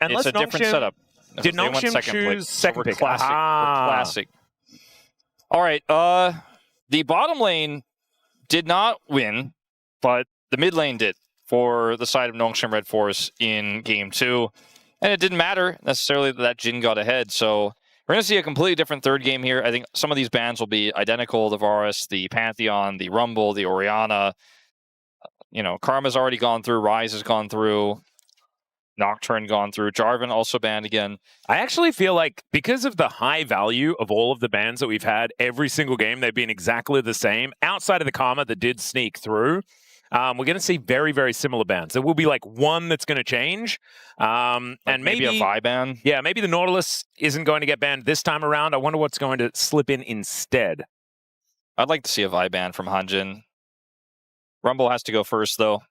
Unless it's a different setup. Did Nongshim choose second pick? Classic. We're classic. All right. The bottom lane did not win, but the mid lane did for the side of Nongshim RedForce in Game 2. And it didn't matter necessarily that Jin got ahead. So we're going to see a completely different third game here. I think some of these bans will be identical. The Varus, the Pantheon, the Rumble, the Orianna. You know, Karma's already gone through. Ryze has gone through. Nocturne gone through. Jarvan also banned again. I actually feel like because of the high value of all of the bans that we've had, every single game they've been exactly the same. Outside of the Karma that did sneak through, we're going to see very, very similar bans. There will be like one that's going to change. And maybe a Vi ban. Yeah, maybe the Nautilus isn't going to get banned this time around. I wonder what's going to slip in instead. I'd like to see a Vi ban from HANJIN. Rumble has to go first, though.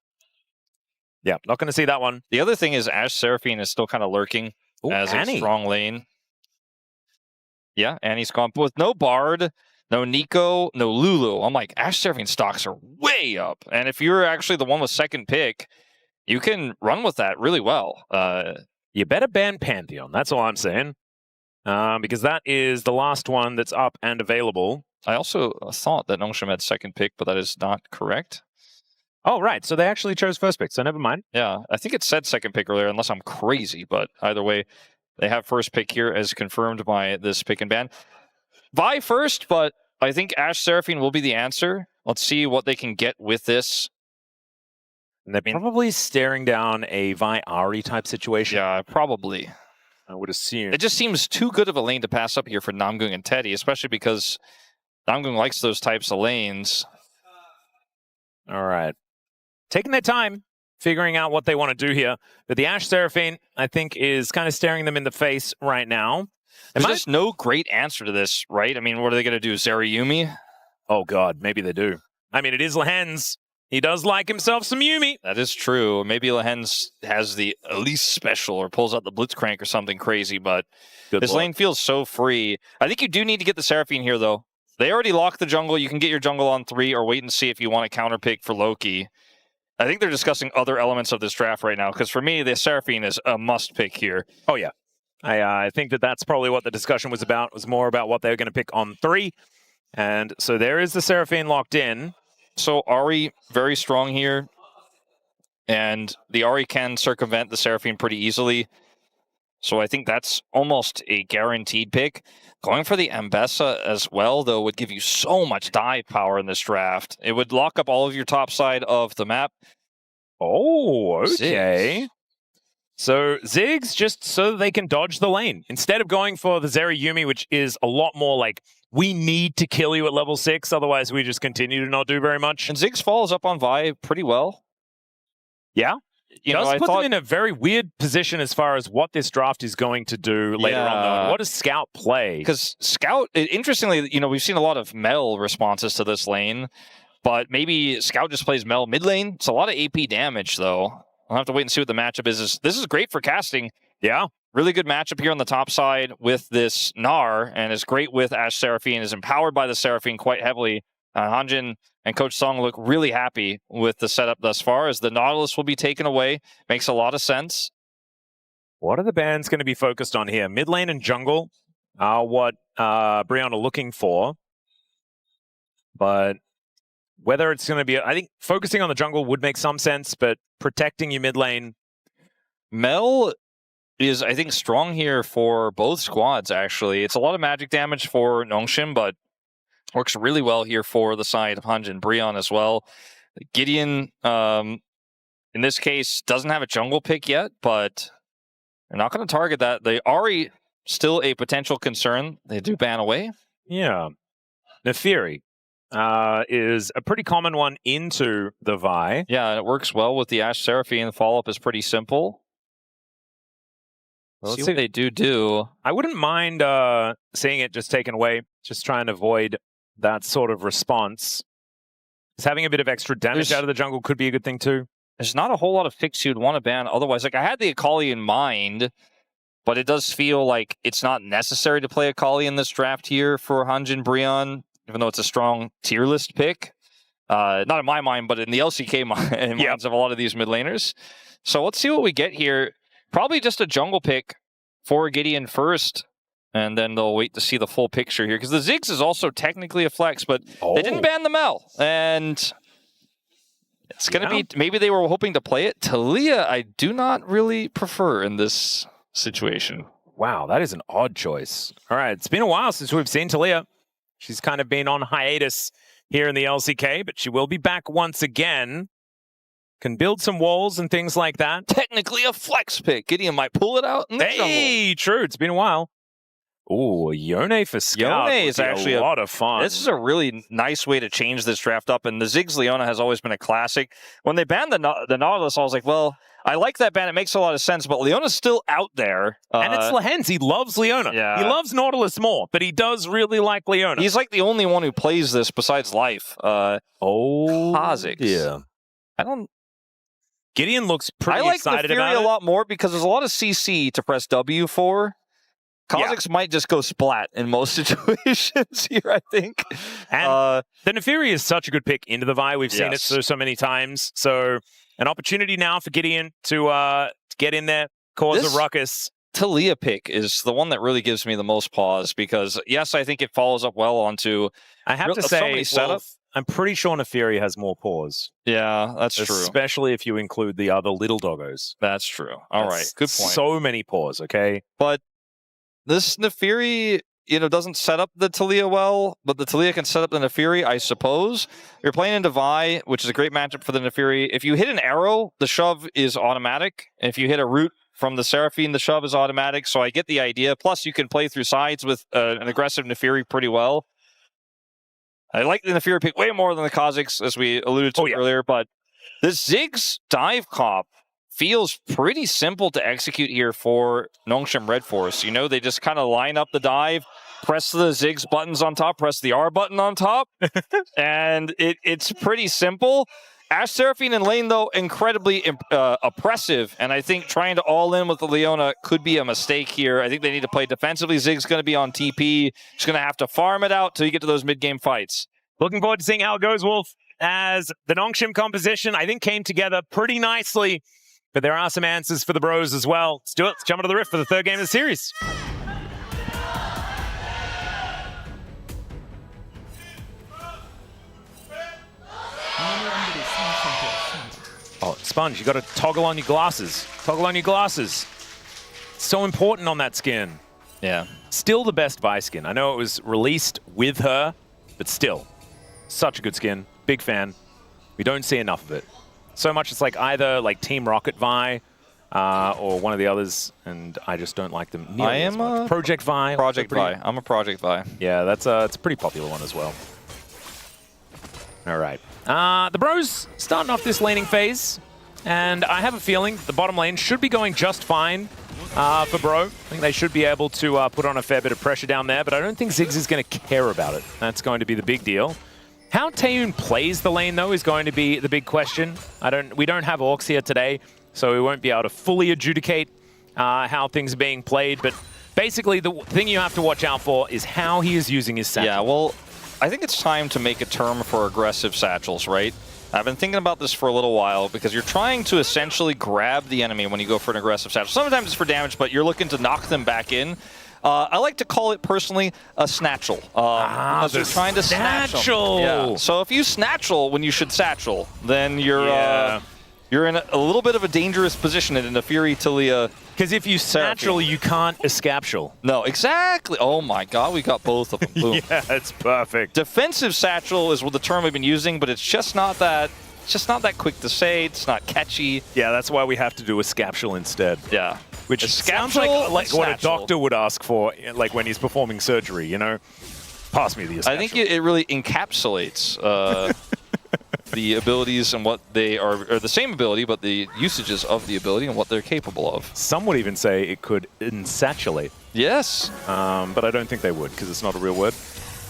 Yeah, not going to see that one. The other thing is Ashe Seraphine is still kind of lurking as Annie. a strong lane. Yeah, Annie's gone. But with no Bard, no Nico, no Lulu, I'm like, Ashe Seraphine stocks are way up. And if you're actually the one with second pick, you can run with that really well. You better ban Pantheon. That's all I'm saying. Because that is the last one that's up and available. I also thought that Nongshim had second pick, but that is not correct. Oh, right. So they actually chose first pick, so never mind. Yeah, I think it said second pick earlier, unless I'm crazy. But either way, they have first pick here as confirmed by this pick and ban. Vi first, but I think Ashe Seraphine will be the answer. Let's see what they can get with this. And they're probably staring down a Vi Ahri type situation. Yeah, probably. I would assume. It just seems too good of a lane to pass up here for Namgung and Teddy, especially because Namgung likes those types of lanes. All right. Taking their time, figuring out what they want to do here. But the Ashe Seraphine, I think, is kind of staring them in the face right now. There's just no great answer to this, right? I mean, what are they going to do? Zeri-Yuumi? Oh, God, maybe they do. I mean, it is Lehends. He does like himself some Yuumi. That is true. Maybe Lehends has the Elise special or pulls out the Blitzcrank or something crazy, but this lane feels so free. I think you do need to get the Seraphine here, though. They already locked the jungle. You can get your jungle on 3 or wait and see if you want to counterpick for Loki. I think they're discussing other elements of this draft right now, because for me, the Seraphine is a must-pick here. Oh, yeah. I think that that's probably what the discussion was about. It was more about what they were going to pick on 3. And so there is the Seraphine locked in. So Ahri, very strong here. And the Ahri can circumvent the Seraphine pretty easily. So I think that's almost a guaranteed pick. Going for the Ambessa as well, though, would give you so much dive power in this draft. It would lock up all of your top side of the map. Oh, okay. Ziggs. So Ziggs, just so they can dodge the lane. Instead of going for the Zeri-Yuumi, which is a lot more like, we need to kill you at level 6, otherwise we just continue to not do very much. And Ziggs follows up on Vi pretty well. Yeah. You does know, put them in a very weird position as far as what this draft is going to do later on. Though. What does Scout play? Because Scout, interestingly, you know, we've seen a lot of Mel responses to this lane, but maybe Scout just plays Mel mid lane. It's a lot of AP damage, though. I'll have to wait and see what the matchup is. This is great for casting. Yeah. Really good matchup here on the top side with this Gnar, and is great with Ashe Seraphine, is empowered by the Seraphine quite heavily. HANJIN and Coach Song look really happy with the setup thus far, as the Nautilus will be taken away. Makes a lot of sense. What are the bans going to be focused on here? Mid lane and jungle are what Brion are looking for. But whether it's going to be, I think focusing on the jungle would make some sense, but protecting your mid lane. Mel is, I think, strong here for both squads, actually. It's a lot of magic damage for Nongshim, but works really well here for the side of HANJIN Brion as well. GIDEON, in this case, doesn't have a jungle pick yet, but they're not going to target that. The Ahri, still a potential concern. They do ban away. Yeah. Naafiri is a pretty common one into the Vi. Yeah, and it works well with the Ashe Seraphine. The follow-up is pretty simple. Let's see what they do. I wouldn't mind seeing it just taken away, just trying to avoid that sort of response. Because having a bit of extra damage out of the jungle could be a good thing too. There's not a whole lot of picks you'd want to ban otherwise. Like, I had the Akali in mind, but it does feel like it's not necessary to play Akali in this draft here for HANJIN Brion, even though it's a strong tier list pick. Not in my mind, but in the LCK minds of a lot of these mid laners. So let's see what we get here. Probably just a jungle pick for GIDEON first, and then they'll wait to see the full picture here. Because the Ziggs is also technically a flex, but they didn't ban the Mel. And it's going to be, maybe they were hoping to play it. Taliyah, I do not really prefer in this situation. Wow, that is an odd choice. All right, it's been a while since we've seen Taliyah. She's kind of been on hiatus here in the LCK, but she will be back once again. Can build some walls and things like that. Technically a flex pick. GIDEON might pull it out in the jungle. True. It's been a while. Ooh, Yone for Scout. Yone is actually a lot of fun. This is a really nice way to change this draft up, and the Ziggs Leona has always been a classic. When they banned the Nautilus, I was like, well, I like that ban. It makes a lot of sense, but Leona's still out there. And it's Lehends. He loves Leona. Yeah. He loves Nautilus more, but he does really like Leona. He's like the only one who plays this besides Life. Kha'Zix. Yeah. I don't... GIDEON looks pretty excited about it. I like Naafiri a lot more because there's a lot of CC to press W for. Kha'Zix might just go splat in most situations here, I think. And the Naafiri is such a good pick into the Vi. We've seen it so many times. So an opportunity now for GIDEON to get in there, cause a ruckus. Taliyah pick is the one that really gives me the most pause because, yes, I think it follows up well onto... I have to say, I'm pretty sure Naafiri has more pause. Yeah, that's true. Especially if you include the other little doggos. That's true. All right, good point. So many pause, okay? But this Naafiri, doesn't set up the Taliyah well, but the Taliyah can set up the Naafiri, I suppose. You're playing into Vi, which is a great matchup for the Naafiri. If you hit an arrow, the shove is automatic. If you hit a root from the Seraphine, the shove is automatic. So I get the idea. Plus, you can play through sides with an aggressive Naafiri pretty well. I like the Naafiri pick way more than the Kha'Zix, as we alluded to earlier, but this Ziggs dive comp feels pretty simple to execute here for Nongshim RedForce. They just kind of line up the dive, press the Ziggs buttons on top, press the R button on top, and it's pretty simple. Ashe, Seraphine, and lane, though, incredibly oppressive, and I think trying to all-in with the Leona could be a mistake here. I think they need to play defensively. Ziggs going to be on TP. Just going to have to farm it out till you get to those mid-game fights. Looking forward to seeing how it goes, Wolf, as the Nongshim composition, I think, came together pretty nicely, but there are some answers for the bros as well. Let's do it. Let's jump into the rift for the third game of the series. Oh, Sponge, you got to toggle on your glasses. Toggle on your glasses. So important on that skin. Yeah. Still the best Vi skin. I know it was released with her, but still. Such a good skin. Big fan. We don't see enough of it. So much it's like either like Team Rocket Vi or one of the others, and I just don't like them nearly as much. Project Vi. Project Vi. I'm a Project Vi. Yeah, it's a pretty popular one as well. All right. The bros starting off this laning phase, and I have a feeling the bottom lane should be going just fine for Bro. I think they should be able to put on a fair bit of pressure down there, but I don't think Ziggs is going to care about it. That's going to be the big deal. How Taeyoon plays the lane, though, is going to be the big question. We don't have Orcs here today, so we won't be able to fully adjudicate how things are being played, but basically the thing you have to watch out for is how he is using his satchel. Yeah, well, I think it's time to make a term for aggressive satchels, right? I've been thinking about this for a little while because you're trying to essentially grab the enemy when you go for an aggressive satchel. Sometimes it's for damage, but you're looking to knock them back in. I like to call it personally a snatchel. Because you're trying to snatch them. Yeah. So if you snatchel when you should satchel, then you're in a little bit of a dangerous position in a Naafiri, Taliyah. Because if you satchel, you can't escapchel. No, exactly. Oh my God, we got both of them. Boom. Yeah, it's perfect. Defensive satchel is the term I've been using, but it's just not that. It's just not that quick to say. It's not catchy. Yeah, that's why we have to do a scapshel instead. Yeah. Which sounds like what a doctor would ask for, like when he's performing surgery, Pass me the scapshel. I think it really encapsulates the abilities and what they are the same ability, but the usages of the ability and what they're capable of. Some would even say it could ensatulate. Yes. But I don't think they would, because it's not a real word.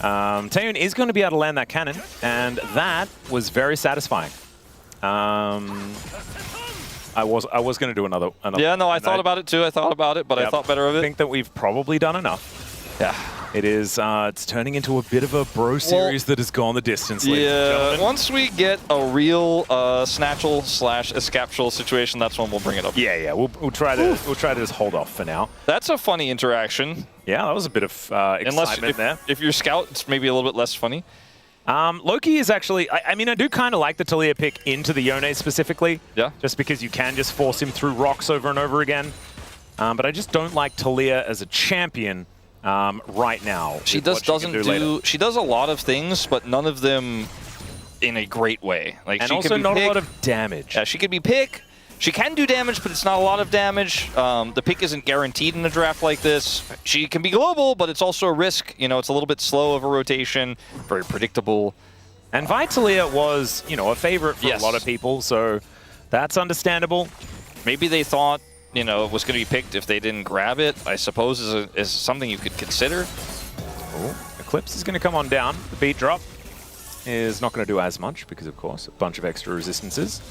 Taeyoon is going to be able to land that cannon, and that was very satisfying. I was going to do another. Yeah, no, I thought about it too. I thought about it, but I thought better of it. I think that we've probably done enough. Yeah. It is, it's turning into a bit of a bro series that has gone the distance, ladies and gentlemen. Once we get a real Snatchel / Escaptual situation, that's when we'll bring it up. Yeah, we'll try to just hold off for now. That's a funny interaction. Yeah, that was a bit of excitement there. If you're Scout, it's maybe a little bit less funny. Loki is actually, I mean, I do kind of like the Taliyah pick into the Yone specifically. Yeah. Just because you can just force him through rocks over and over again. But I just don't like Taliyah as a champion right now. She does a lot of things, but none of them in a great way. Like, and she also can be not pick. a lot of damage. Yeah, she could be pick. She can do damage, but it's not a lot of damage. The pick isn't guaranteed in a draft like this. She can be global, but it's also a risk. You know, it's a little bit slow of a rotation, very predictable. And Taliyah was, you know, a favorite for a lot of people, so that's understandable. Maybe they thought, you know, it was going to be picked if they didn't grab it, I suppose is something you could consider. Ooh, Eclipse is going to come on down. The beat drop is not going to do as much because, of course, a bunch of extra resistances.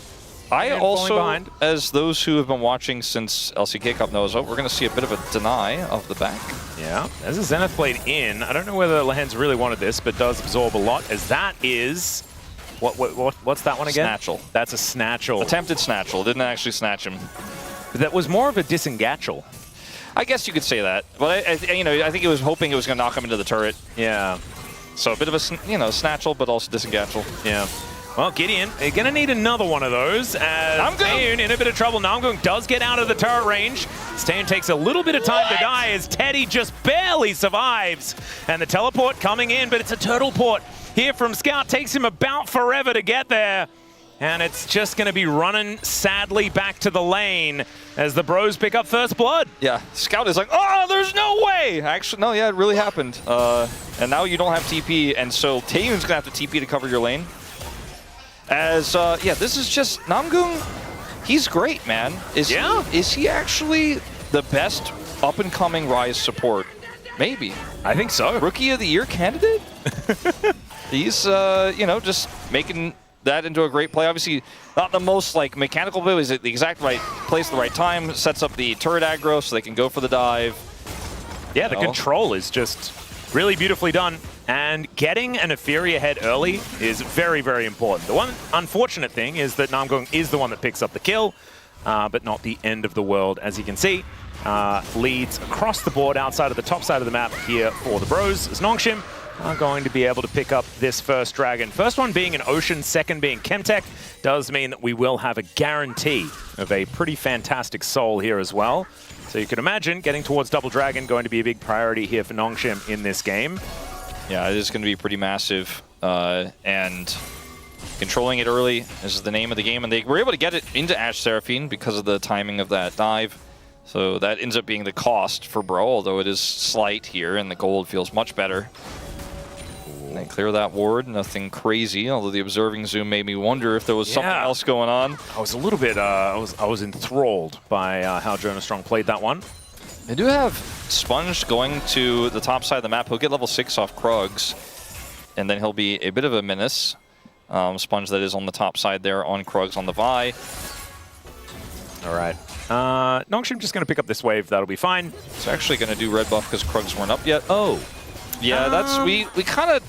I also, as those who have been watching since LCK Cup knows, we're going to see a bit of a deny of the back. Yeah, there's a Zenith Blade in. I don't know whether Lehends really wanted this, but does absorb a lot, as that is... What's that one again? Snatchel. That's a Snatchel. Attempted Snatchel. Didn't actually snatch him. But that was more of a Disengatchel. I guess you could say that. But, I think it was hoping it was going to knock him into the turret. Yeah. So a bit of a, Snatchel, but also Disengatchel. Yeah. Well, Gideon, you're going to need another one of those. Taeyoon in a bit of trouble. Namgung does get out of the turret range. Taeyoon takes a little bit of time to die as Teddy just barely survives. And the teleport coming in, but it's a turtle port here from Scout. Takes him about forever to get there. And it's just going to be running sadly back to the lane as the bros pick up first blood. Yeah, Scout is like, oh, there's no way. Actually, no, yeah, it really happened. And now you don't have TP, and so Taeyoon's going to have to TP to cover your lane. As, this is just, Namgung, he's great, man. Is he actually the best up-and-coming Rise support? Maybe. I think so. Rookie of the Year candidate? He's, just making that into a great play. Obviously, not the most, mechanical play. Is it the exact right place at the right time? Sets up the turret aggro so they can go for the dive. Yeah, the control is just really beautifully done. And getting an Naafiri ahead early is very, very important. The one unfortunate thing is that Namgung is the one that picks up the kill, but not the end of the world. As you can see, leads across the board outside of the top side of the map here for the bros. As Nongshim are going to be able to pick up this first dragon. First one being an Ocean, second being Chemtech, does mean that we will have a guarantee of a pretty fantastic soul here as well. So you can imagine getting towards Double Dragon going to be a big priority here for Nongshim in this game. Yeah, it is going to be pretty massive, and controlling it early is the name of the game, and they were able to get it into Ashe Seraphine because of the timing of that dive. So that ends up being the cost for Bro, although it is slight here, and the gold feels much better. And they clear that ward, nothing crazy, although the observing zoom made me wonder if there was something else going on. I was a little bit, I was enthralled by how Jonah Strong played that one. They do have Sponge going to the top side of the map. He'll get level 6 off Krugs, and then he'll be a bit of a menace. Sponge that is on the top side there on Krugs on the Vi. All right. Nongshim just going to pick up this wave. That'll be fine. It's actually going to do red buff because Krugs weren't up yet. Oh. Yeah, that's we kind of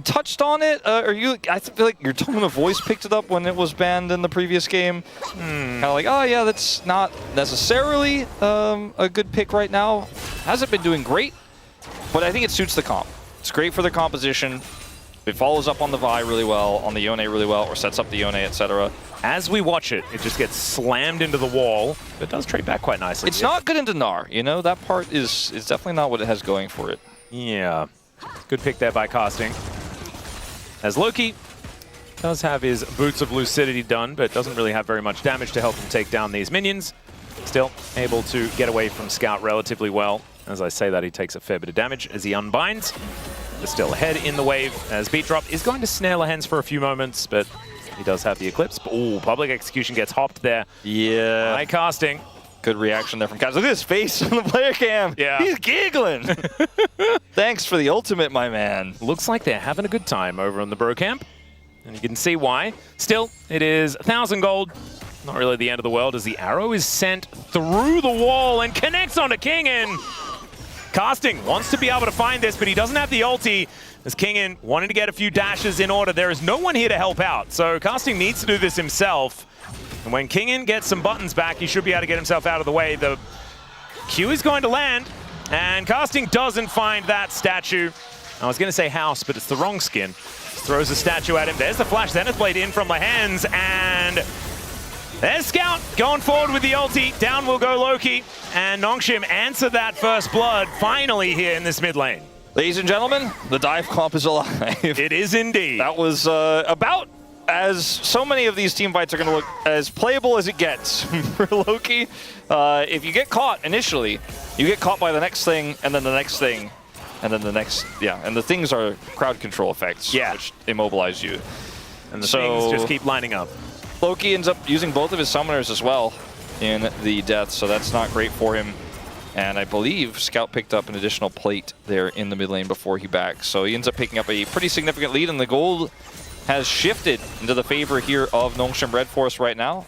touched on it. I feel like your tone of voice picked it up when it was banned in the previous game. Kind of like, oh yeah, that's not necessarily a good pick right now. Hasn't been doing great, but I think it suits the comp. It's great for the composition. It follows up on the Vi really well, on the Yone really well, or sets up the Yone, etc. As we watch it, it just gets slammed into the wall, but it does trade back quite nicely. It's not good into Gnar, you know? That part is definitely not what it has going for it. Yeah. Good pick there by Casting. As Loki does have his Boots of Lucidity done, but doesn't really have very much damage to help him take down these minions. Still able to get away from Scout relatively well. As I say that, he takes a fair bit of damage as he unbinds. But still ahead in the wave as Beat Drop is going to snare Lehends for a few moments, but he does have the Eclipse. Ooh, Public Execution gets hopped there. Yeah. By Casting. Good reaction there from Kaz. Look at his face on the player cam. Yeah. He's giggling. Thanks for the ultimate, my man. Looks like they're having a good time over in the bro camp. And you can see why. Still, it is 1,000 gold. Not really the end of the world as the arrow is sent through the wall and connects onto Kingen. Casting wants to be able to find this, but he doesn't have the ulti. As Kingen wanted to get a few dashes in order, there is no one here to help out. So Casting needs to do this himself. And when Kingen gets some buttons back, he should be able to get himself out of the way. The Q is going to land, and Casting doesn't find that statue. I was going to say house, but it's the wrong skin. Throws a statue at him. There's the flash. Zenith Blade in from Lehends, and there's Scout going forward with the ulti. Down will go Loki, and Nongshim answer that first blood finally here in this mid lane. Ladies and gentlemen, the dive comp is alive. It is indeed. That was about as so many of these team fights are going to look as playable as it gets for Loki. If you get caught initially, you get caught by the next thing, and then the next thing, and then the next, and the things are crowd control effects, which immobilize you. And the things just keep lining up. Loki ends up using both of his summoners as well in the death, so that's not great for him. And I believe Scout picked up an additional plate there in the mid lane before he backs. So he ends up picking up a pretty significant lead, and the gold has shifted into the favor here of Nongshim RedForce right now.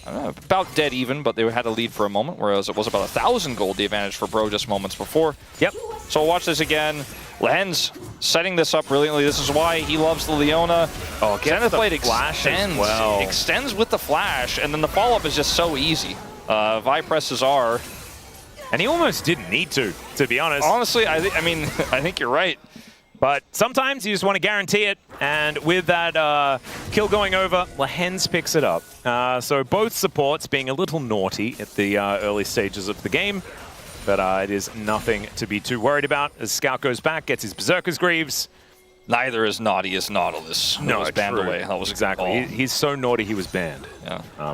About dead even, but they had a lead for a moment, whereas it was about 1,000 gold the advantage for Bro just moments before. Yep. So we'll watch this again. Lehends setting this up brilliantly. This is why he loves the Leona. Oh, Zenith Blade extends well. Extends with the flash, and then the follow-up is just so easy. Vi presses R. And he almost didn't need to be honest. Honestly, I think you're right. But sometimes you just want to guarantee it, and with that kill going over, Lehends picks it up. So both supports being a little naughty at the early stages of the game, but it is nothing to be too worried about. As Scout goes back, gets his Berserker's Greaves. Neither as naughty as Nautilus. No, was banned away. That was exactly. He's so naughty he was banned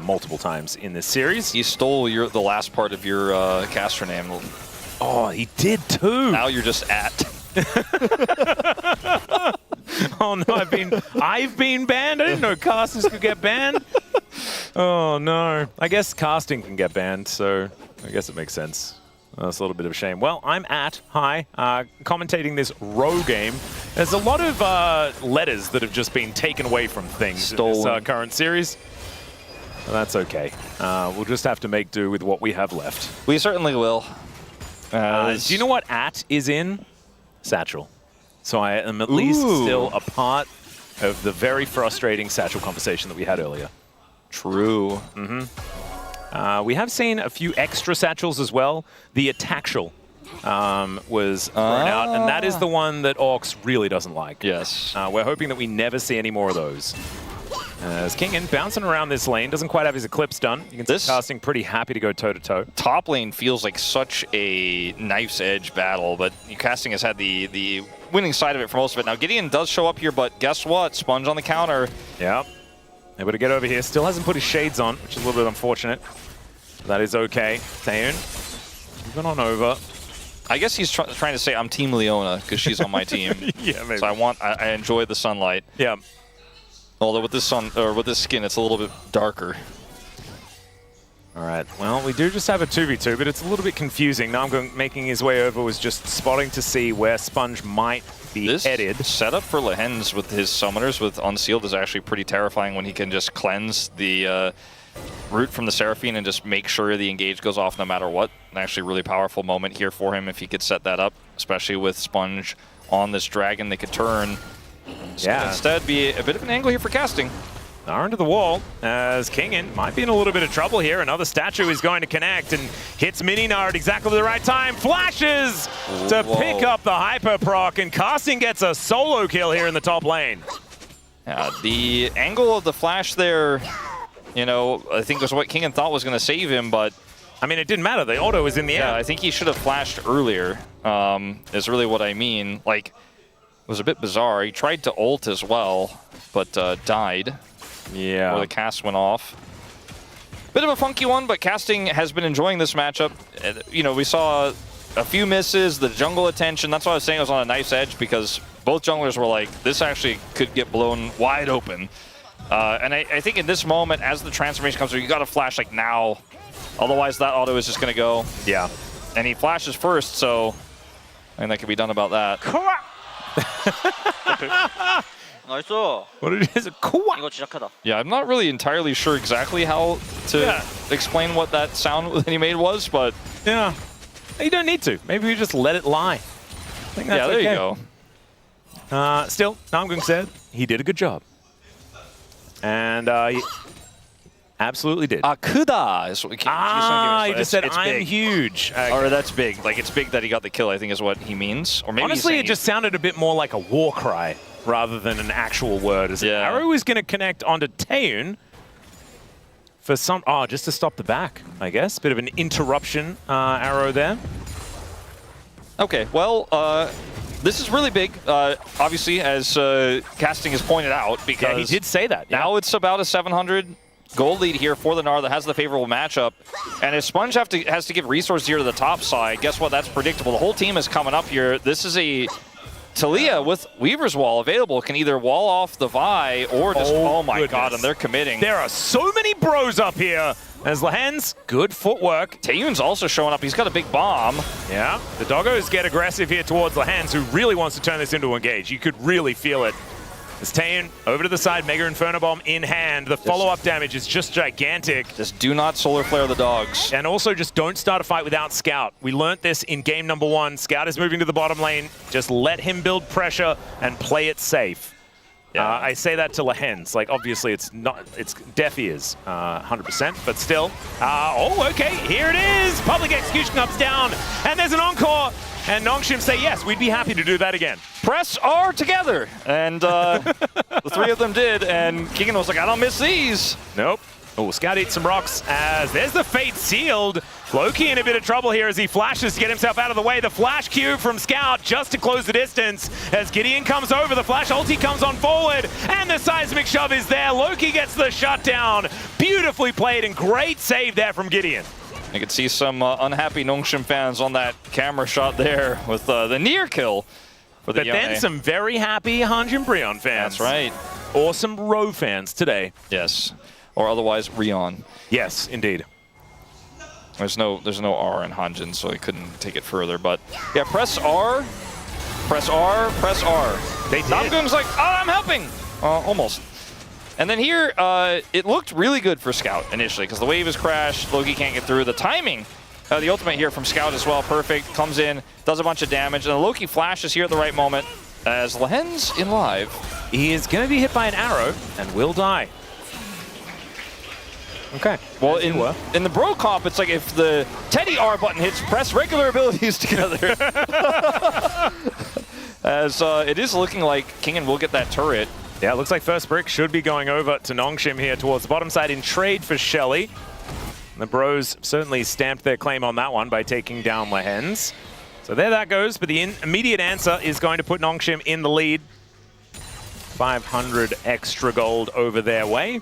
multiple times in this series. He stole the last part of your caster name. Oh, he did too. Now you're just at. Oh no, I've been banned. I didn't know casters could get banned. Oh no. I guess casting can get banned, so I guess it makes sense. That's a little bit of a shame. Well, I'm commentating this row game. There's a lot of letters that have just been taken away from things in this current series. Well, that's okay. We'll just have to make do with what we have left. We certainly will. Do you know what at is in? Satchel. So I am at least still a part of the very frustrating Satchel conversation that we had earlier. True. We have seen a few extra Satchels as well. The Attackshel was thrown out, and that is the one that Orcs really doesn't like. Yes. We're hoping that we never see any more of those. As Kingen bouncing around this lane, doesn't quite have his Eclipse done. You can see Casting pretty happy to go toe-to-toe. Top lane feels like such a knife's edge battle, but Casting has had the winning side of it for most of it. Now, Gideon does show up here, but guess what? Sponge on the counter. Yep. Able to get over here. Still hasn't put his shades on, which is a little bit unfortunate. That is okay. Taeyoon, moving on over. I guess he's trying to say I'm Team Leona because she's on my team. Yeah, maybe. So I enjoy the sunlight. Yeah. Although with this skin, it's a little bit darker. All right. Well, we do just have a 2v2, but it's a little bit confusing. Namgung making his way over was just spotting to see where Sponge might be headed. This setup for Lehends with his summoners with Unsealed is actually pretty terrifying when he can just cleanse the root from the Seraphine and just make sure the engage goes off no matter what. An actually really powerful moment here for him if he could set that up, especially with Sponge on this dragon. They could turn. Yeah. Instead, be a bit of an angle here for Casting. Gnar into the wall as Kingen might be in a little bit of trouble here. Another statue is going to connect and hits Mini Gnar at exactly the right time. Flashes to pick up the hyper proc, and Casting gets a solo kill here in the top lane. Yeah, the angle of the flash there, I think was what Kingen thought was going to save him, but I mean, it didn't matter. The auto was in the air. Yeah, I think he should have flashed earlier, is really what I mean. Like, it was a bit bizarre. He tried to ult as well, but died. Yeah. Or the cast went off. Bit of a funky one, but Casting has been enjoying this matchup. We saw a few misses, the jungle attention. That's why I was saying it was on a knife's edge, because both junglers were like, this actually could get blown wide open. And I think in this moment, as the transformation comes through, you got to flash like now. Otherwise, that auto is just going to go. Yeah. And he flashes first, so I think that can be done about that. 나이스. What it is? 이거 지적하다. Yeah, I'm not really entirely sure exactly how to explain what that sound that he made was, but yeah, You don't need to. Maybe you just let it lie. I think that's there okay. you go. Still, Namgung said he did a good job. And he absolutely did. Kuda is what we can't he just said, I'm huge. Okay. Or that's big. Like, it's big that he got the kill, I think is what he means. Or maybe honestly, it just sounded a bit more like a war cry rather than an actual word. As Arrow is going to connect onto Taeyoon for some... Oh, just to stop the back, I guess. Bit of an interruption arrow there. Okay, well, this is really big, obviously, as Casting has pointed out, because... Yeah, he did say that. Now it's about a 700 gold lead here for the Gnar that has the favorable matchup. And if Sponge has to give resources here to the top side, guess what? That's predictable. The whole team is coming up here. This is a... Taliyah with Weaver's Wall available can either wall off the Vi or just, oh my goodness. God, and they're committing. There are so many bros up here. As Lehends, good footwork. Taeyoon's also showing up. He's got a big bomb. Yeah, the doggos get aggressive here towards Lehends, who really wants to turn this into a engage. You could really feel it. As Taeyoon over to the side, Mega Inferno Bomb in hand. The follow-up damage is just gigantic. Just do not solar flare the dogs. And also just don't start a fight without Scout. We learnt this in game number 1. Scout is moving to the bottom lane. Just let him build pressure and play it safe. Yeah. I say that to Lehends. Like, obviously, it's deaf ears, 100%, but still. Okay, here it is. Public execution comes down, and there's an encore. And Nongshim say, yes, we'd be happy to do that again. Press R together. And the three of them did, and Kingen was like, I don't miss these. Nope. Oh, Scout eats some rocks as there's the Fate sealed. Loki in a bit of trouble here as he flashes to get himself out of the way. The flash cube from Scout just to close the distance. As Gideon comes over, the flash ulti comes on forward, and the seismic shove is there. Loki gets the shutdown. Beautifully played and great save there from Gideon. You can see some unhappy Nongshim fans on that camera shot there with the near kill for the But Yone. then some very happy HANJIN BRION fans. That's right. Awesome Ro fans today. Yes. Or otherwise, Rion. Yes, indeed. There's no R in HANJIN, so I couldn't take it further. But yeah, press R, press R, press R. They did. Namgung's like, oh, I'm helping. Almost. And then here, it looked really good for Scout initially, because the wave is crashed, Loki can't get through. The timing, the ultimate here from Scout as well, perfect. Comes in, does a bunch of damage, and the Loki flashes here at the right moment as Lehends in live. He is going to be hit by an arrow and will die. Okay. Well, in the bro comp, it's like if the Teddy R button hits, press regular abilities together. As it is looking like Kingen will get that turret. Yeah, it looks like first brick should be going over to Nongshim here towards the bottom side in trade for Shelly. The bros certainly stamped their claim on that one by taking down Lehends. So there that goes, but the immediate answer is going to put Nongshim in the lead. 500 extra gold over their way.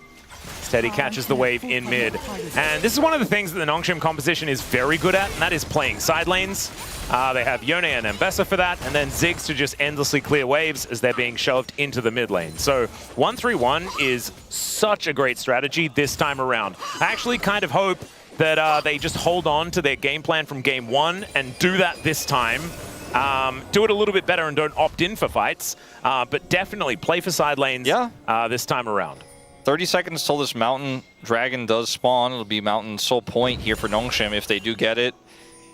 Teddy catches the wave in mid. And this is one of the things that the Nongshim composition is very good at, and that is playing side lanes. They have Yone and Ambessa for that, and then Ziggs to just endlessly clear waves as they're being shoved into the mid lane. So 1-3-1 is such a great strategy this time around. I actually kind of hope that they just hold on to their game plan from game 1 and do that this time. Do it a little bit better and don't opt in for fights, but definitely play for side lanes this time around. 30 seconds till this Mountain Dragon does spawn. It'll be Mountain Soul Point here for Nongshim if they do get it.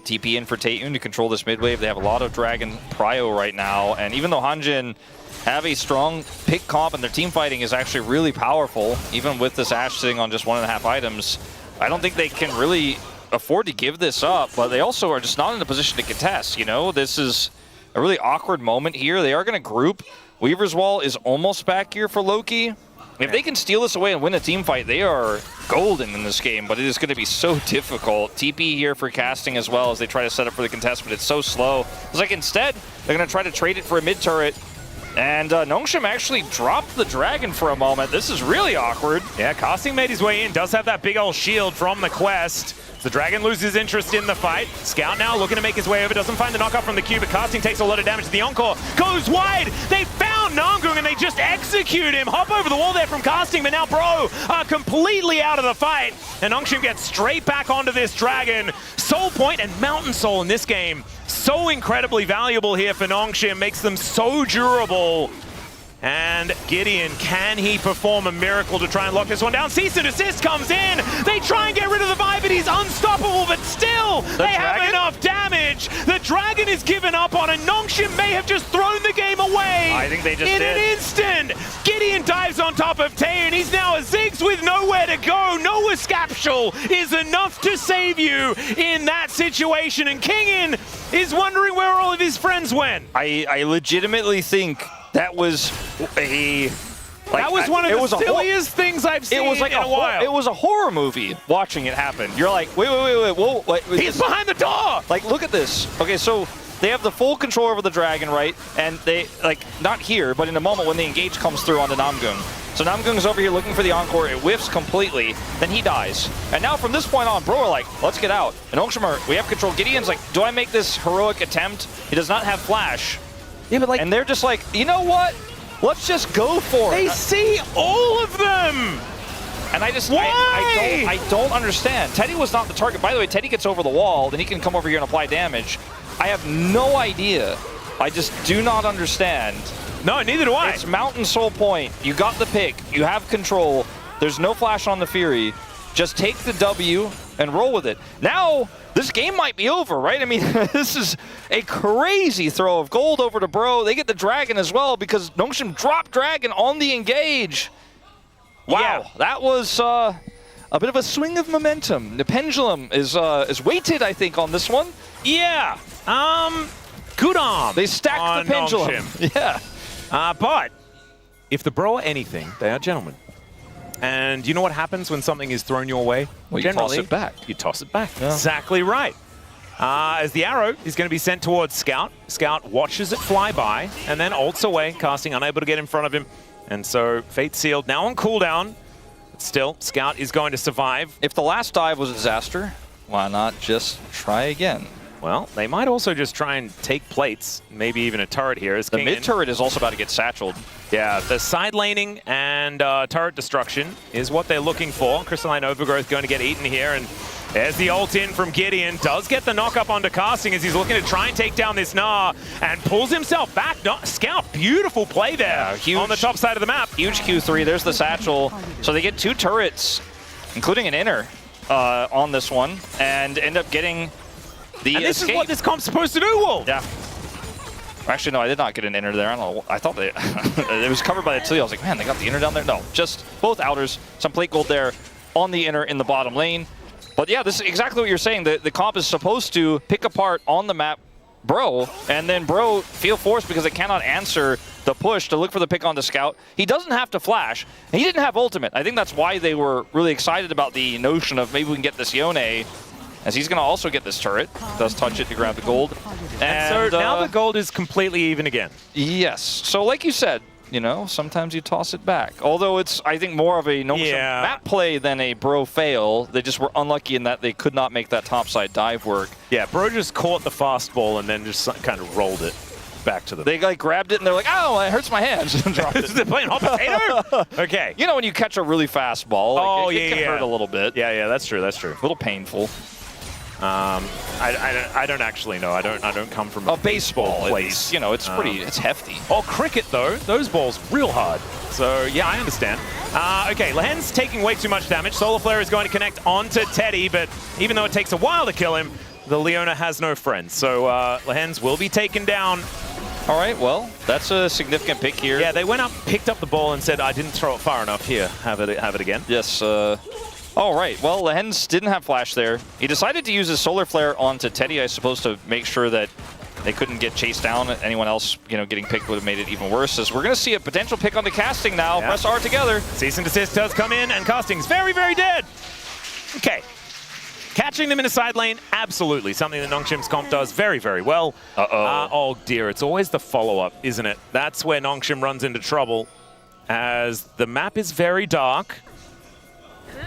TP in for Taeyoon to control this mid wave. They have a lot of Dragon prio right now, and even though HANJIN have a strong pick comp and their team fighting is actually really powerful, even with this Ashe sitting on just 1.5 items, I don't think they can really afford to give this up, but they also are just not in a position to contest, you know? This is a really awkward moment here. They are going to group. Weaver's Wall is almost back here for Loki. If they can steal this away and win a team fight, they are golden in this game, but it is going to be so difficult. TP here for Casting as well as they try to set up for the contest, but it's so slow. It's like instead, they're going to try to trade it for a mid turret. And Nongshim actually dropped the Dragon for a moment. This is really awkward. Yeah, Casting made his way in, does have that big old shield from the quest. The Dragon loses interest in the fight. Scout now looking to make his way over, doesn't find the knockoff from the Q, but Casting takes a lot of damage. The Encore goes wide. They found Namgung and they just execute him. Hop over the wall there from Casting, but now Bro are completely out of the fight. And Nongshim gets straight back onto this Dragon. Soul Point and Mountain Soul in this game, so incredibly valuable here for Nongshim, makes them so durable. And Gideon, can he perform a miracle to try and lock this one down? Cease and desist comes in. They try and get rid of the Vibe, but he's unstoppable, but still, they have enough damage. The Dragon is given up on, and Nongshim may have just thrown the game away. I think they just did. In an instant, Gideon dives on top of Taeyoon. He's now a Ziggs with nowhere to go. No escapture is enough to save you in that situation, and Kingen is wondering where all of his friends went. I legitimately think that was a... that was one of the silliest things I've seen in a while. It was a horror movie watching it happen. You're like, wait, whoa. He's behind the door! Like, look at this. Okay, so they have the full control over the Dragon, right? And they, like, not here, but in a moment when the engage comes through onto Namgung. So Namgung's over here looking for the encore. It whiffs completely. Then he dies. And now from this point on, bro are like, let's get out. And Nongshim, we have control. Gideon's like, do I make this heroic attempt? He does not have flash. Yeah, but like, and they're just like, you know what? Let's just go for it. They see all of them. And I just, why? I don't understand. Teddy was not the target. By the way, Teddy gets over the wall, then he can come over here and apply damage. I have no idea. I just do not understand. No, neither do I. It's Mountain Soul Point. You got the pick. You have control. There's no flash on the Fury. Just take the W and roll with it. Now, this game might be over, right? I mean, this is a crazy throw of gold over to Bro. They get the Dragon as well because Nongshim dropped Dragon on the engage. Wow, yeah. That was a bit of a swing of momentum. The pendulum is weighted, I think, on this one. Yeah. Good arm. They stacked the pendulum. Nongshim. Yeah. But if the Bro are anything, they are gentlemen. And you know what happens when something is thrown your way? Well, you toss it back. You toss it back. Yeah. Exactly right. As the arrow is going to be sent towards Scout. Scout watches it fly by and then ults away, casting unable to get in front of him. And so Fate Sealed now on cooldown. But still, Scout is going to survive. If the last dive was a disaster, why not just try again? Well, they might also just try and take plates, maybe even a turret here. As the mid turret is also about to get satcheled. Yeah, the side laning and turret destruction is what they're looking for. Crystalline Overgrowth going to get eaten here, and there's the ult in from Gideon. Does get the knock up onto casting as he's looking to try and take down this Gnar, and pulls himself back. Scout, beautiful play there on the top side of the map. Huge Q3, there's the satchel. So they get 2 turrets, including an inner on this one, and end up getting the and this escape. Is what this comp's supposed to do, Wolf. Yeah. Actually, no, I did not get an inner there. I don't know. I thought they it was covered by the Taliyah. I was like, man, they got the inner down there. No, just both outers. Some plate gold there on the inner in the bottom lane. But yeah, this is exactly what you're saying. The comp is supposed to pick apart on the map Bro, and then Bro feel forced because it cannot answer the push to look for the pick on the Scout. He doesn't have to flash. He didn't have ultimate. I think that's why they were really excited about the notion of maybe we can get this Yone, as he's going to also get this turret. Does touch it to grab the gold. And so now the gold is completely even again. Yes. So like you said, you know, sometimes you toss it back. Although it's, I think, more of a map play than a Bro fail. They just were unlucky in that they could not make that topside dive work. Yeah, Bro just caught the fast ball and then just kind of rolled it back to them. They like grabbed it and they're like, oh, it hurts my hands. And dropped it. They're playing hot potato? Okay. You know when you catch a really fast ball, like, it can hurt a little bit. Yeah, that's true, that's true. A little painful. I don't actually know. I don't come from a baseball place. You know, it's pretty, it's hefty. Oh, cricket though, those balls real hard. So yeah, I understand. Okay, Lehends taking way too much damage. Solar Flare is going to connect onto Teddy, but even though it takes a while to kill him, the Leona has no friends. So Lehends will be taken down. All right, well, that's a significant pick here. Yeah, they went up, picked up the ball, and said, "I didn't throw it far enough. Here, have it again." Yes. All right, well, Lehends didn't have flash there. He decided to use his Solar Flare onto Teddy, I suppose, to make sure that they couldn't get chased down. Anyone else, you know, getting picked would have made it even worse. As we're going to see a potential pick on the casting now. Yeah. Press R together. Cease and desist does come in, and casting's very, very dead. Okay. Catching them in a side lane, absolutely. Something that Nongshim's comp does very, very well. Oh, dear. It's always the follow-up, isn't it? That's where Nongshim runs into trouble, as the map is very dark.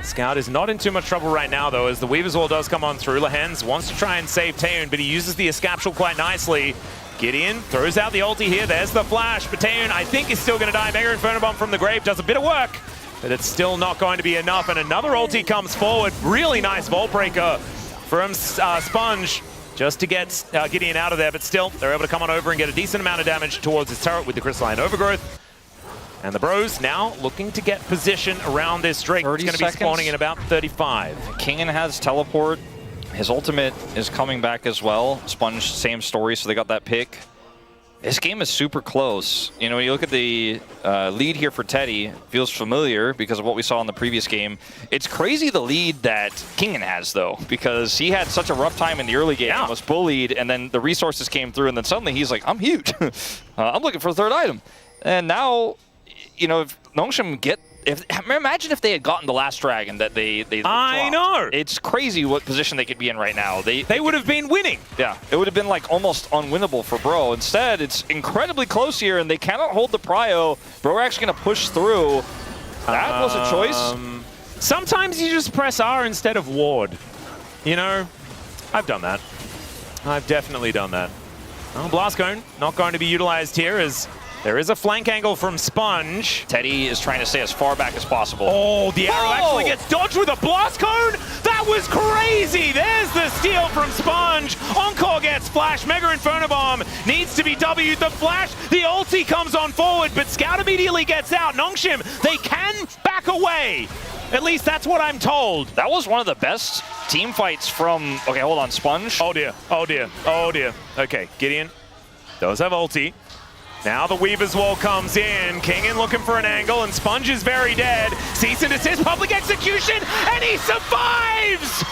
Scout is not in too much trouble right now, though, as the Weaver's Wall does come on through. Lehends wants to try and save Taeyoon, but he uses the Escapsule quite nicely. Gideon throws out the ulti here. There's the flash, but Taeyoon, I think, is still going to die. Mega Inferno Bomb from the grave does a bit of work, but it's still not going to be enough, and another ulti comes forward. Really nice Vault Breaker from Sponge just to get Gideon out of there, but still, they're able to come on over and get a decent amount of damage towards his turret with the Crystalline Overgrowth. And the Bros now looking to get position around this Drake. It's going to be spawning in about 35. Kingen has teleport. His ultimate is coming back as well. Sponge, same story, so they got that pick. This game is super close. You know, when you look at the lead here for Teddy, feels familiar because of what we saw in the previous game. It's crazy the lead that Kingen has, though, because he had such a rough time in the early game, was bullied, and then the resources came through, and then suddenly he's like, I'm huge. I'm looking for a third item. And now, you know, if Nongshim imagine if they had gotten the last dragon that they I know. It's crazy what position they could be in right now. They would have been winning. Yeah, it would have been like almost unwinnable for Bro. Instead, it's incredibly close here, and they cannot hold the prio. Bro are actually going to push through. That was a choice. Sometimes you just press R instead of ward. You know, I've done that. I've definitely done that. Well, Blast Cone not going to be utilized here as there is a flank angle from Sponge. Teddy is trying to stay as far back as possible. Oh, the arrow actually gets dodged with a Blast Cone? That was crazy! There's the steal from Sponge. Encore gets flash. Mega Inferno Bomb needs to be W'd. The flash, the ulti comes on forward, but Scout immediately gets out. Nongshim, they can back away. At least that's what I'm told. That was one of the best team fights from... Okay, hold on, Sponge. Oh dear, oh dear, oh dear. Okay, Gideon does have ulti. Now the Weaver's Wall comes in. Kingen looking for an angle, and Sponge is very dead. Cease and desist, public execution, and he survives!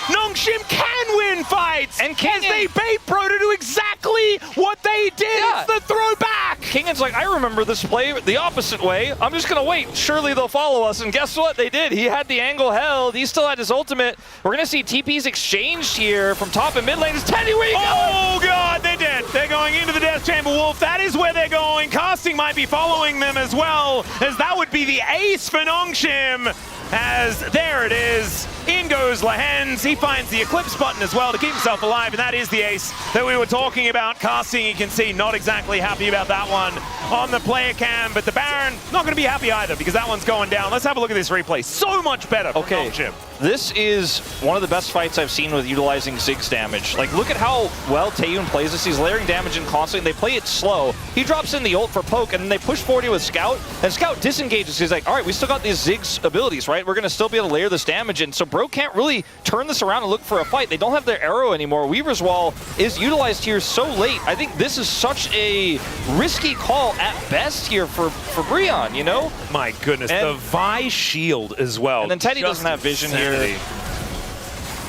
Nongshim can win fights! And Kingen, as they bait Pro to do exactly what they did. Yeah. It's the throwback! Kingen's like, I remember this play the opposite way. I'm just going to wait. Surely they'll follow us. And guess what? They did. He had the angle held. He still had his ultimate. We're going to see TPs exchanged here from top and mid lane. Is Teddy, where you going? Oh, God, they're dead. They're going into the Death Chamber Wolf. That is where they're going. Casting might be following them as well, as that would be the ace for Nongshim. As there it is, in goes Lehends. He finds the Eclipse button as well to keep himself alive, and that is the ace that we were talking about. Casting, you can see, not exactly happy about that one on the player cam, but the Baron not going to be happy either because that one's going down. Let's have a look at this replay. So much better from Nongshim. This is one of the best fights I've seen with utilizing Ziggs damage. Like, look at how well Taeyoon plays this. He's layering damage in constantly. They play it slow. He drops in the ult for poke, and then they push 40 with Scout, and Scout disengages. He's like, all right, we still got these Ziggs abilities, right? We're going to still be able to layer this damage in. So Bro can't really turn this around and look for a fight. They don't have their arrow anymore. Weaver's Wall is utilized here so late. I think this is such a risky call at best here for Brion, you know? My goodness, and the Vi shield as well. And then Teddy doesn't have vision here.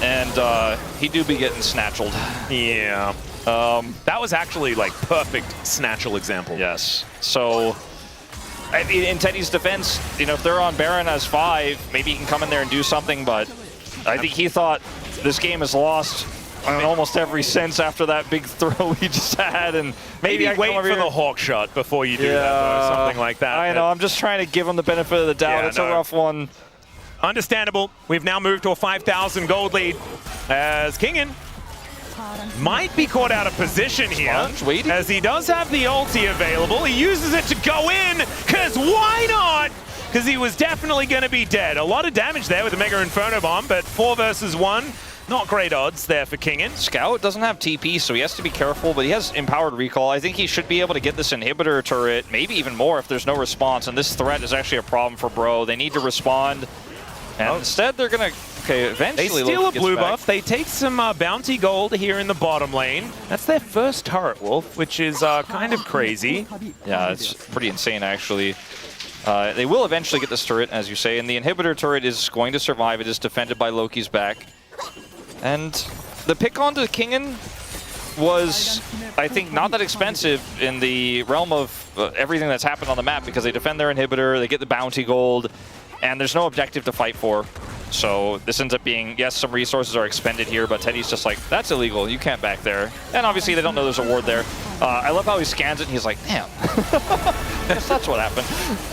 And he do be getting snatched. Yeah. That was actually like perfect snatchel example. Yes. So I mean, in Teddy's defense, you know, if they're on Baron as 5, maybe he can come in there and do something, but I think he thought this game is lost on almost every sense after that big throw he just had, and maybe I wait for the hawk shot before you do that, or something like that. I know, I'm just trying to give him the benefit of the doubt. It's a rough one. Understandable. We've now moved to a 5,000 gold lead as Kingen might be caught out of position here, as he does have the ulti available. He uses it to go in, because why not? Because he was definitely going to be dead. A lot of damage there with the Mega Inferno Bomb, but 4 versus 1. Not great odds there for Kingen. Scout doesn't have TP, so he has to be careful, but he has empowered recall. I think he should be able to get this inhibitor turret, maybe even more if there's no response, and this threat is actually a problem for Bro. They need to respond. And instead, they're going to, eventually... They steal a blue buff. They take some bounty gold here in the bottom lane. That's their first turret, Wolf, which is kind of crazy. Yeah, it's pretty insane, actually. They will eventually get this turret, as you say, and the inhibitor turret is going to survive. It is defended by Loki's back. And the pick onto Kingen was, I think, not that expensive in the realm of everything that's happened on the map, because they defend their inhibitor, they get the bounty gold, and there's no objective to fight for. So this ends up being, yes, some resources are expended here, but Teddy's just like, that's illegal, you can't back there. And obviously they don't know there's a ward there. I love how he scans it and he's like, damn. Yes, that's what happened.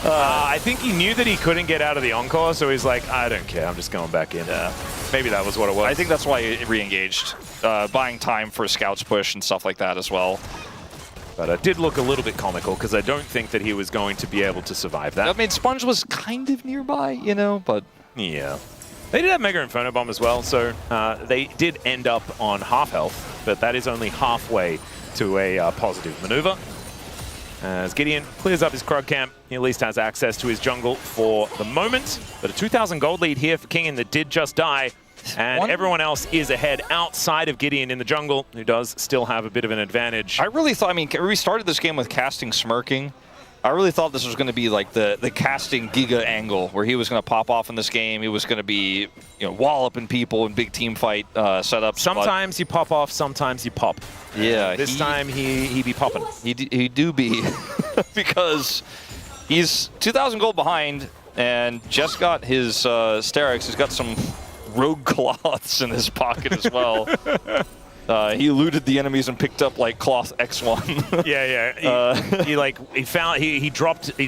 I think he knew that he couldn't get out of the Encore, so he's like, I don't care, I'm just going back in. Maybe that was what it was. I think that's why he re-engaged, buying time for Scout's push and stuff like that as well. But it did look a little bit comical, because I don't think that he was going to be able to survive that. I mean, Sponge was kind of nearby, you know, but... Yeah. They did have Mega Inferno Bomb as well, so they did end up on half health, but that is only halfway to a positive maneuver. As Gideon clears up his Krug camp, he at least has access to his jungle for the moment. But a 2,000 gold lead here for Kingen that did just die. And everyone else is ahead outside of Gideon in the jungle, who does still have a bit of an advantage. I really thought, I mean, we started this game with casting Smirking. I really thought this was going to be like the casting Giga angle, where he was going to pop off in this game. He was going to be, you know, walloping people in big team fight setups. Sometimes you pop off, sometimes you pop. Yeah. This time he be popping. He do be, because he's 2,000 gold behind and just got his Sterix. He's got some rogue cloths in his pocket as well. He eluded the enemies and picked up like cloth X1. He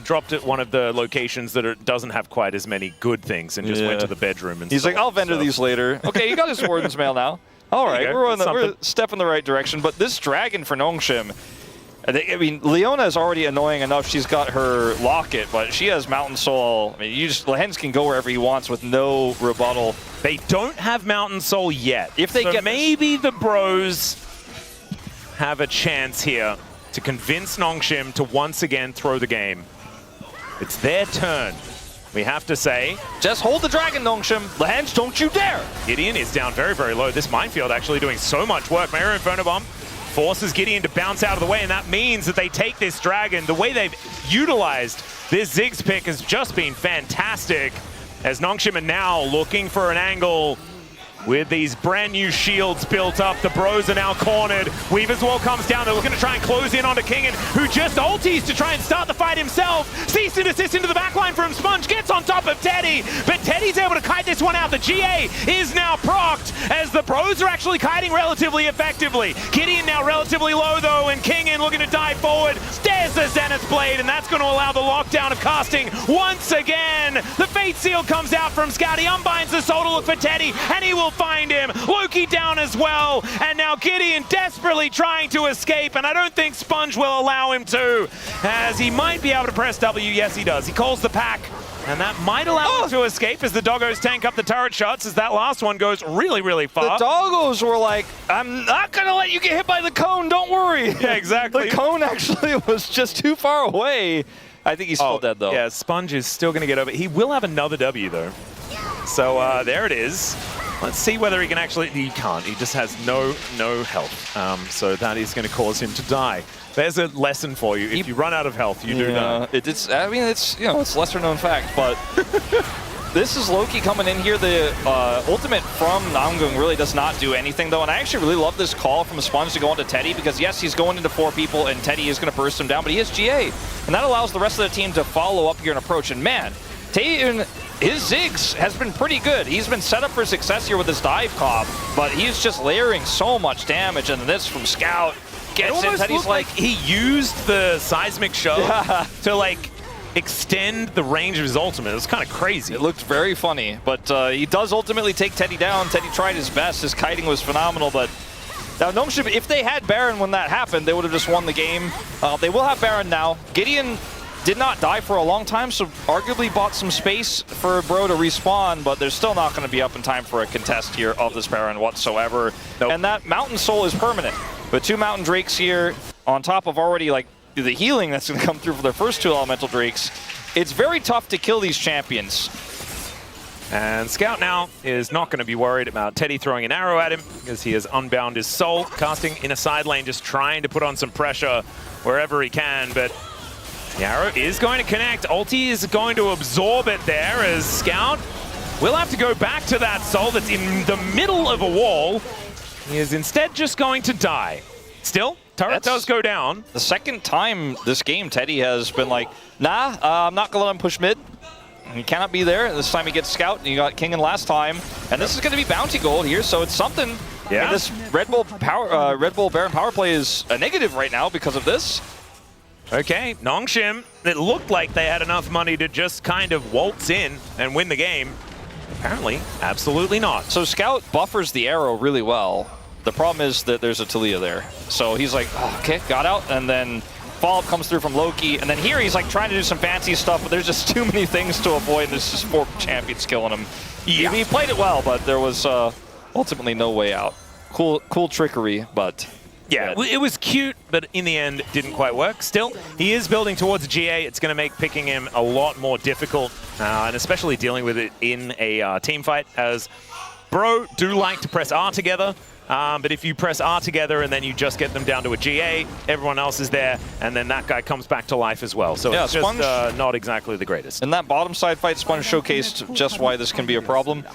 dropped at one of the locations that doesn't have quite as many good things, and just went to the bedroom. And he's like, I'll vendor these later. Okay, you got his Warden's Mail now. All right, we're a step in the right direction. But this dragon for Nongshim, I mean, Leona is already annoying enough. She's got her locket, but she has Mountain Soul. I mean, Lehends can go wherever he wants with no rebuttal. They don't have Mountain Soul yet. If they get maybe the bros have a chance here to convince Nongshim to once again throw the game. It's their turn. We have to say, just hold the dragon, Nongshim. Lehends, don't you dare! Gideon is down very, very low. This minefield actually doing so much work. Mario Inferno Bomb forces Gideon to bounce out of the way, and that means that they take this dragon. The way they've utilized this Ziggs pick has just been fantastic, as Nongshim are now looking for an angle with these brand new shields built up. The bros are now cornered. Weaver's Wall comes down. They're looking to try and close in onto Kingen, who just ulties to try and start the fight himself. Cease and desist into the backline from Sponge. Gets on top of Teddy, but Teddy's able to kite this one out. The GA is now procced, as the bros are actually kiting relatively effectively. Gideon now relatively low though, and Kingen looking to dive forward. There's the Zenith Blade, and that's going to allow the lockdown of casting once again. The Fate Seal comes out from Scout. He unbinds the soul to look for Teddy, and he will find him. Loki down as well, and now Gideon desperately trying to escape, and I don't think Sponge will allow him to, as he might be able to press W. Yes, he does. He calls the pack, and that might allow him to escape as the doggos tank up the turret shots, as that last one goes really, really far. The doggos were like, I'm not going to let you get hit by the cone, don't worry. Yeah, exactly. The cone actually was just too far away. I think he's still dead, though. Yeah, Sponge is still going to get over. He will have another W, though. So there it is. Let's see whether he can actually... He can't. He just has no health. So that is going to cause him to die. There's a lesson for you. If you run out of health, you do die. I mean, it's, you know, it's lesser known fact, but this is Loki coming in here. The ultimate from Namgung really does not do anything, though, and I actually really love this call from Sponge to go into Teddy, because yes, he's going into 4 people, and Teddy is going to burst him down, but he has GA, and that allows the rest of the team to follow up here and approach, and man, Taeyoon, his Ziggs has been pretty good. He's been set up for success here with his dive cop, but he's just layering so much damage, and this from Scout gets it. Teddy's like he used the seismic shove to like extend the range of his ultimate. It was kind of crazy. It looked very funny, but he does ultimately take Teddy down. Teddy tried his best. His kiting was phenomenal, but now Nongshim, if they had Baron when that happened, they would have just won the game. They will have Baron now. Gideon did not die for a long time, so arguably bought some space for Bro to respawn, but they're still not going to be up in time for a contest here of this Baron whatsoever. Nope. And that Mountain Soul is permanent. But 2 Mountain Drakes here, on top of already like the healing that's going to come through for their first 2 Elemental Drakes, it's very tough to kill these champions. And Scout now is not going to be worried about Teddy throwing an arrow at him, because he has unbound his soul, casting in a side lane, just trying to put on some pressure wherever he can, but the arrow is going to connect. Ulti is going to absorb it there, as Scout will have to go back to that soul that's in the middle of a wall. He is instead just going to die. Still, turret does go down. The second time this game, Teddy has been like, nah, I'm not going to let him push mid. He cannot be there. This time he gets Scout, and you got Kingen last time. And this is going to be bounty gold here, so it's something. Yeah. I mean, this Red Bull Baron power play is a negative right now because of this. Okay, Nongshim, it looked like they had enough money to just kind of waltz in and win the game. Apparently, absolutely not. So Scout buffers the arrow really well. The problem is that there's a Taliyah there. So he's like, oh, okay, got out, and then follow-up comes through from Loki, and then here he's like trying to do some fancy stuff, but there's just too many things to avoid, and there's just 4 champions killing him. Yeah. He played it well, but there was ultimately no way out. Cool trickery, but Yeah, But it was cute, but in the end, didn't quite work. Still, he is building towards GA. It's going to make picking him a lot more difficult, and especially dealing with it in a team fight, as Bro do like to press R together, but if you press R together and then you just get them down to a GA, everyone else is there, and then that guy comes back to life as well. So yeah, it's just not exactly the greatest. In that bottom side fight, Sponge showcased just why this can be a problem.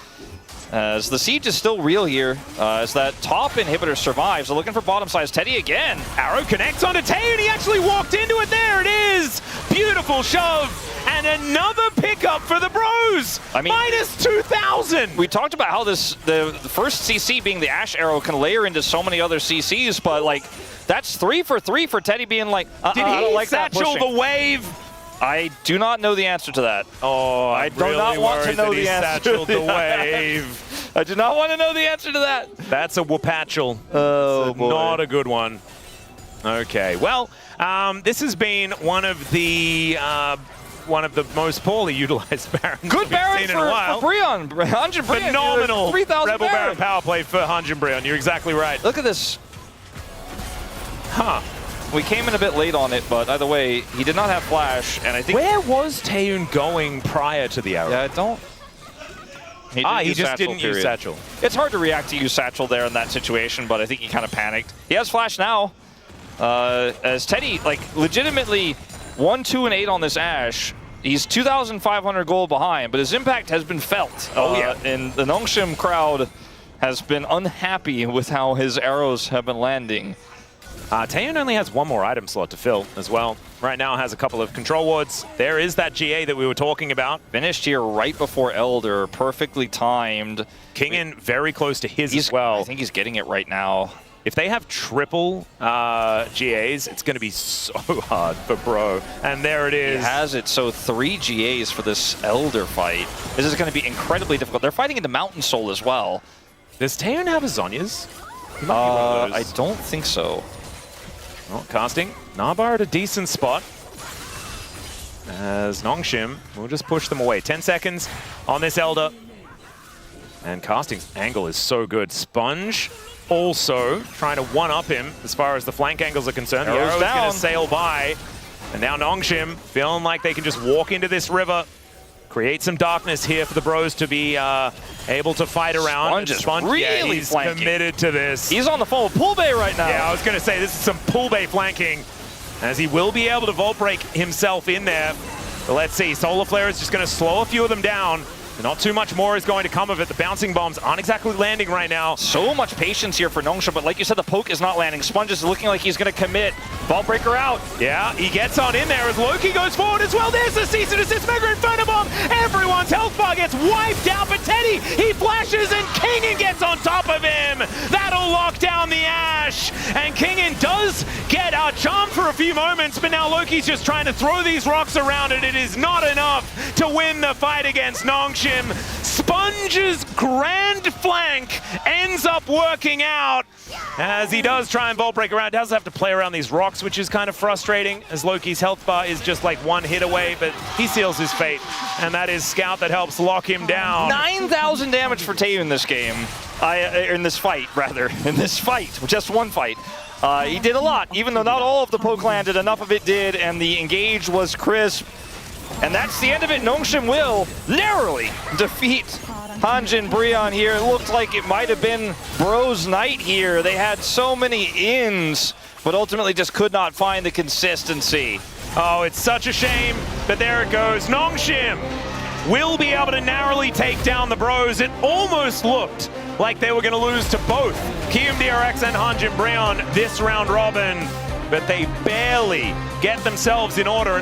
As the siege is still real here, as that top inhibitor survives. They're looking for bottom side. Teddy again. Arrow connects onto Taeyoon. He actually walked into it. There it is. Beautiful shove. And another pickup for the Bros. I mean, minus 2,000. We talked about how the first CC being the Ashe arrow can layer into so many other CCs, but like that's 3 for 3 for Teddy being like, Did he I don't like that satchel pushing. the wave? I do not know the answer to that. Oh, I do not want to know the answer. Satcheled the wave. I do not want to know the answer to that. That's a whoopatchel. Oh, boy. Not a good one. Okay, well, this has been one of the most poorly utilized Barons Good we've Baron seen in a while. for HANJIN Brion. Phenomenal 3,000 Rebel Baron power play for HANJIN BRION. You're exactly right. Look at this. Huh. We came in a bit late on it, but either way, he did not have flash, and I think... Where was Taeyoon going prior to the arrow? Yeah, I don't... He just didn't use Satchel. It's hard to react to use Satchel there in that situation, but I think he kind of panicked. He has flash now. As Teddy, like, legitimately 1, 2, and 8 on this Ashe. He's 2,500 gold behind, but his impact has been felt. And the Nongshim crowd has been unhappy with how his arrows have been landing. Taeyoon only has one more item slot to fill as well. Right now has a couple of control wards. There is that GA that we were talking about. Finished here right before Elder, perfectly timed. Kingen very close to his as well. I think he's getting it right now. If they have triple GAs, it's going to be so hard for Bro. And there it is. He has it, so 3 GAs for this Elder fight. This is going to be incredibly difficult. They're fighting into Mountain Soul as well. Does Taeyoon have a Zhonya's? He might be one of those. I don't think so. Well, casting. Narbar at a decent spot. As Nongshim will just push them away. 10 seconds on this Elder. And casting's angle is so good. Sponge also trying to one-up him as far as the flank angles are concerned. The arrow's going to sail by. And now Nongshim feeling like they can just walk into this river. Create some darkness here for the Bros to be able to fight around. Sponge is really he's flanking. Committed to this. He's on the phone with Pool Bay right now. Yeah, I was going to say, this is some Pool Bay flanking, as he will be able to Volt Break himself in there. But let's see, Solar Flare is just going to slow a few of them down. Not too much more is going to come of it. The bouncing bombs aren't exactly landing right now. So much patience here for Nongshim, but like you said, the poke is not landing. Sponge is looking like he's going to commit. Ball breaker out. Yeah, he gets on in there as Loki goes forward as well. There's the Cease and Desist Mega Inferno Bomb. Everyone's health bar gets wiped out, but Teddy, he flashes and Kingen gets on top of him. That'll lock down the Ashe. And Kingen does get charmed for a few moments, but now Loki's just trying to throw these rocks around and it is not enough to win the fight against Nongshim. Sponge's grand flank ends up working out as he does try and Volt Break around. Does have to play around these rocks, which is kind of frustrating as Loki's health bar is just like one hit away, but he seals his fate. And that is Scout that helps lock him down. 9,000 damage for Taeyoon in this game. In this fight, rather. In this fight. Just one fight. He did a lot, even though not all of the poke landed. Enough of it did, and the engage was crisp. And that's the end of it. Nongshim will narrowly defeat HANJIN BRION here. It looked like it might have been Bro's night here. They had so many ins, but ultimately just could not find the consistency. Oh, it's such a shame, but there it goes. Nongshim will be able to narrowly take down the Bros. It almost looked like they were going to lose to both KiumDRX and HANJIN BRION this round robin, but they barely get themselves in order.